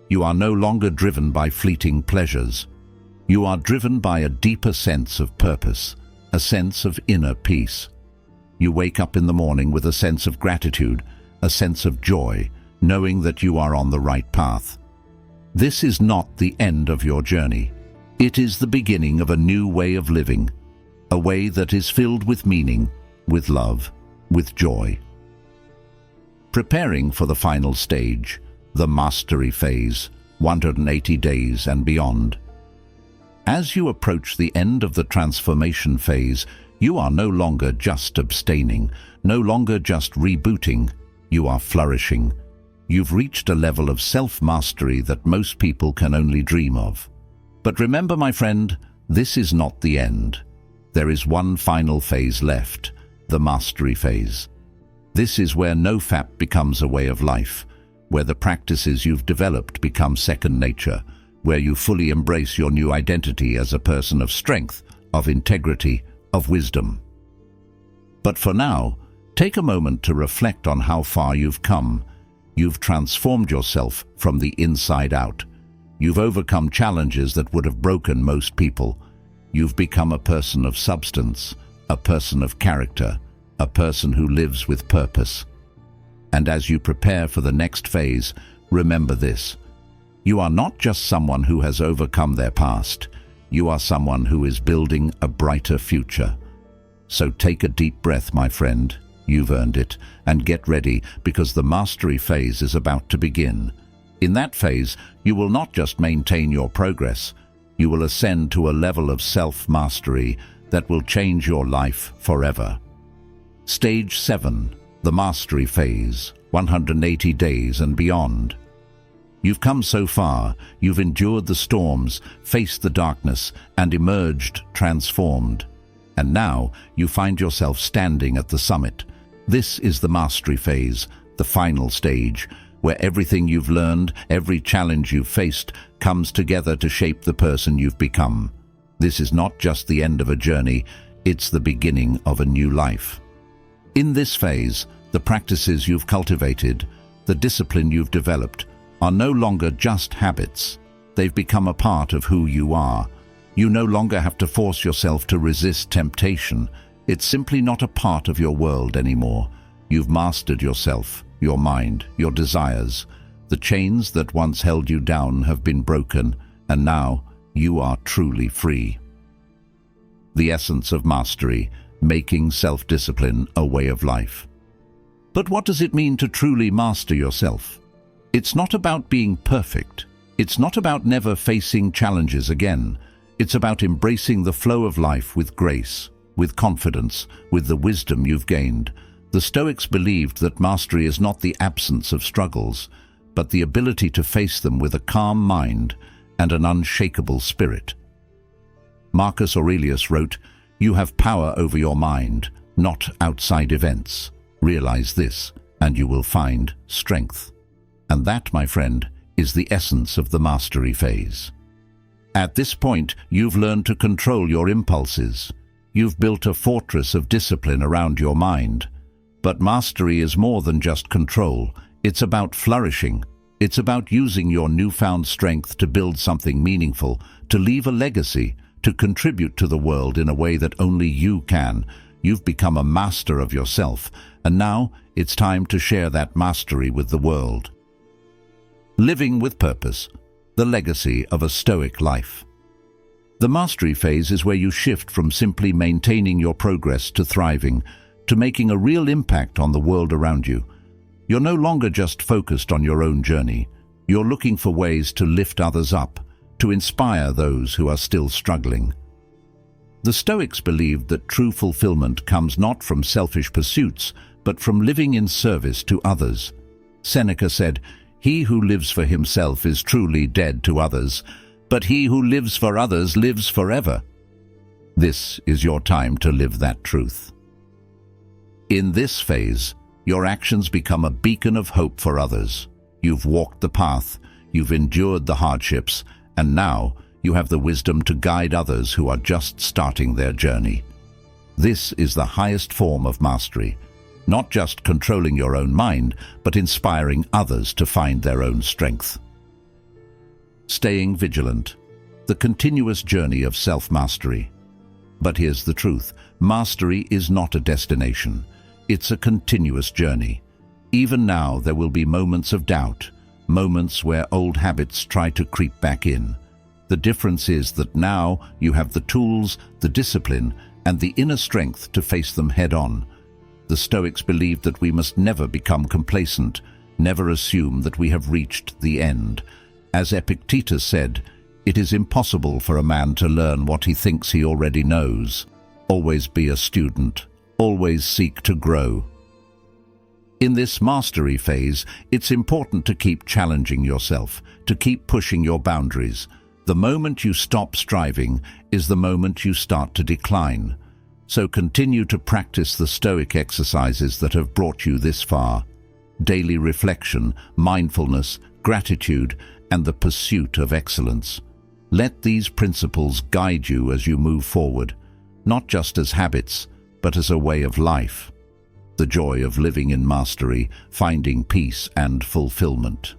You are no longer driven by fleeting pleasures. You are driven by a deeper sense of purpose, a sense of inner peace. You wake up in the morning with a sense of gratitude, a sense of joy, knowing that you are on the right path. This is not the end of your journey. It is the beginning of a new way of living, a way that is filled with meaning, with love, with joy. Preparing for the final stage, the mastery phase, 180 days and beyond. As you approach the end of the transformation phase, you are no longer just abstaining, no longer just rebooting, you are flourishing. You've reached a level of self-mastery that most people can only dream of. But remember, my friend, this is not the end. There is one final phase left, the mastery phase. This is where NoFap becomes a way of life, where the practices you've developed become second nature, where you fully embrace your new identity as a person of strength, of integrity, of wisdom. But for now, take a moment to reflect on how far you've come. You've transformed yourself from the inside out. You've overcome challenges that would have broken most people. You've become a person of substance, a person of character, a person who lives with purpose. And as you prepare for the next phase, remember this. You are not just someone who has overcome their past. You are someone who is building a brighter future. So take a deep breath, my friend. You've earned it, and get ready, because the mastery phase is about to begin. In that phase, you will not just maintain your progress, you will ascend to a level of self-mastery that will change your life forever. Stage 7, the mastery phase, 180 days and beyond. You've come so far, you've endured the storms, faced the darkness, and emerged transformed. And now you find yourself standing at the summit. This is the mastery phase, the final stage, where everything you've learned, every challenge you've faced, comes together to shape the person you've become. This is not just the end of a journey, it's the beginning of a new life. In this phase, the practices you've cultivated, the discipline you've developed, are no longer just habits. They've become a part of who you are. You no longer have to force yourself to resist temptation. It's simply not a part of your world anymore. You've mastered yourself, your mind, your desires. The chains that once held you down have been broken, and now you are truly free. The essence of mastery, making self-discipline a way of life. But what does it mean to truly master yourself? It's not about being perfect. It's not about never facing challenges again. It's about embracing the flow of life with grace, with confidence, with the wisdom you've gained. The Stoics believed that mastery is not the absence of struggles, but the ability to face them with a calm mind and an unshakable spirit. Marcus Aurelius wrote, "You have power over your mind, not outside events. Realize this, and you will find strength." And that, my friend, is the essence of the mastery phase. At this point, you've learned to control your impulses. You've built a fortress of discipline around your mind. But mastery is more than just control. It's about flourishing. It's about using your newfound strength to build something meaningful, to leave a legacy, to contribute to the world in a way that only you can. You've become a master of yourself, and now it's time to share that mastery with the world. Living with purpose, the legacy of a Stoic life. The mastery phase is where you shift from simply maintaining your progress to thriving, to making a real impact on the world around you. You're no longer just focused on your own journey. You're looking for ways to lift others up, to inspire those who are still struggling. The Stoics believed that true fulfillment comes not from selfish pursuits, but from living in service to others. Seneca said, "He who lives for himself is truly dead to others, but he who lives for others lives forever." This is your time to live that truth. In this phase, your actions become a beacon of hope for others. You've walked the path, you've endured the hardships, and now you have the wisdom to guide others who are just starting their journey. This is the highest form of mastery, not just controlling your own mind, but inspiring others to find their own strength. Staying vigilant, the continuous journey of self-mastery. But here's the truth. Mastery is not a destination. It's a continuous journey. Even now, there will be moments of doubt, moments where old habits try to creep back in. The difference is that now you have the tools, the discipline, and the inner strength to face them head-on. The Stoics believed that we must never become complacent, never assume that we have reached the end. As Epictetus said, "It is impossible for a man to learn what he thinks he already knows. Always be a student, always seek to grow." In this mastery phase, it's important to keep challenging yourself, to keep pushing your boundaries. The moment you stop striving is the moment you start to decline. So continue to practice the Stoic exercises that have brought you this far. Daily reflection, mindfulness, gratitude, and the pursuit of excellence. Let these principles guide you as you move forward, not just as habits, but as a way of life. The joy of living in mastery, finding peace and fulfillment.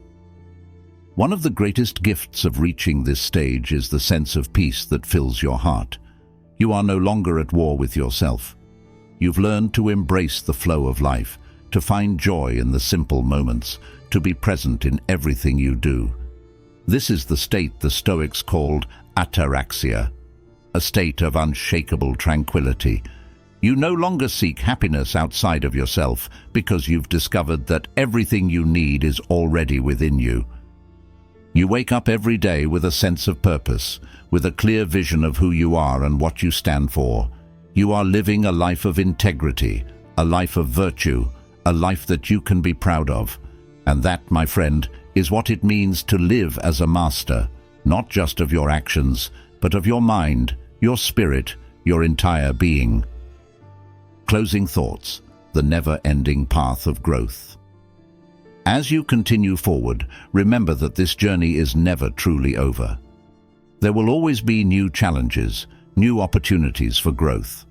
One of the greatest gifts of reaching this stage is the sense of peace that fills your heart. You are no longer at war with yourself. You've learned to embrace the flow of life, to find joy in the simple moments, to be present in everything you do. This is the state the Stoics called ataraxia, a state of unshakable tranquility. You no longer seek happiness outside of yourself because you've discovered that everything you need is already within you. You wake up every day with a sense of purpose, with a clear vision of who you are and what you stand for. You are living a life of integrity, a life of virtue, a life that you can be proud of. And that, my friend, is what it means to live as a master, not just of your actions, but of your mind, your spirit, your entire being. Closing thoughts, the never-ending path of growth. As you continue forward, remember that this journey is never truly over. There will always be new challenges, new opportunities for growth.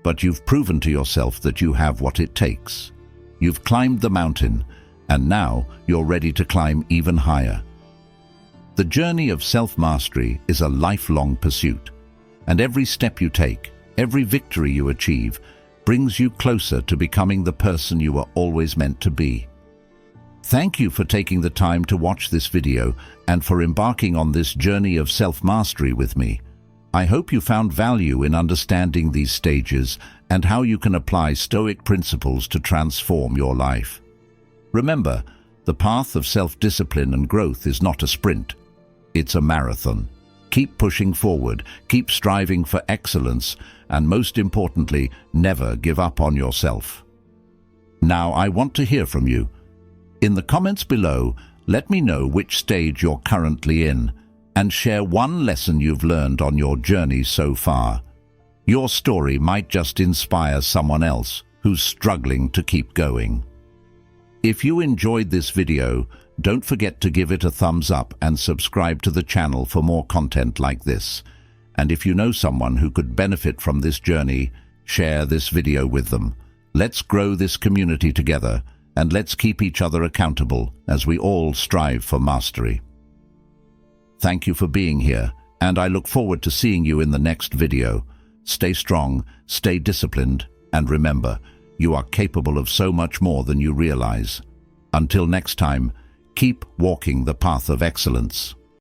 But you've proven to yourself that you have what it takes. You've climbed the mountain, and now you're ready to climb even higher. The journey of self-mastery is a lifelong pursuit, and every step you take, every victory you achieve, brings you closer to becoming the person you were always meant to be. Thank you for taking the time to watch this video and for embarking on this journey of self-mastery with me. I hope you found value in understanding these stages and how you can apply Stoic principles to transform your life. Remember, the path of self-discipline and growth is not a sprint. It's a marathon. Keep pushing forward, keep striving for excellence, and most importantly, never give up on yourself. Now, I want to hear from you. In the comments below, let me know which stage you're currently in, and share one lesson you've learned on your journey so far. Your story might just inspire someone else who's struggling to keep going. If you enjoyed this video, don't forget to give it a thumbs up and subscribe to the channel for more content like this. And if you know someone who could benefit from this journey, share this video with them. Let's grow this community together, and let's keep each other accountable as we all strive for mastery. Thank you for being here, and I look forward to seeing you in the next video. Stay strong, stay disciplined, and remember, you are capable of so much more than you realize. Until next time, keep walking the path of excellence.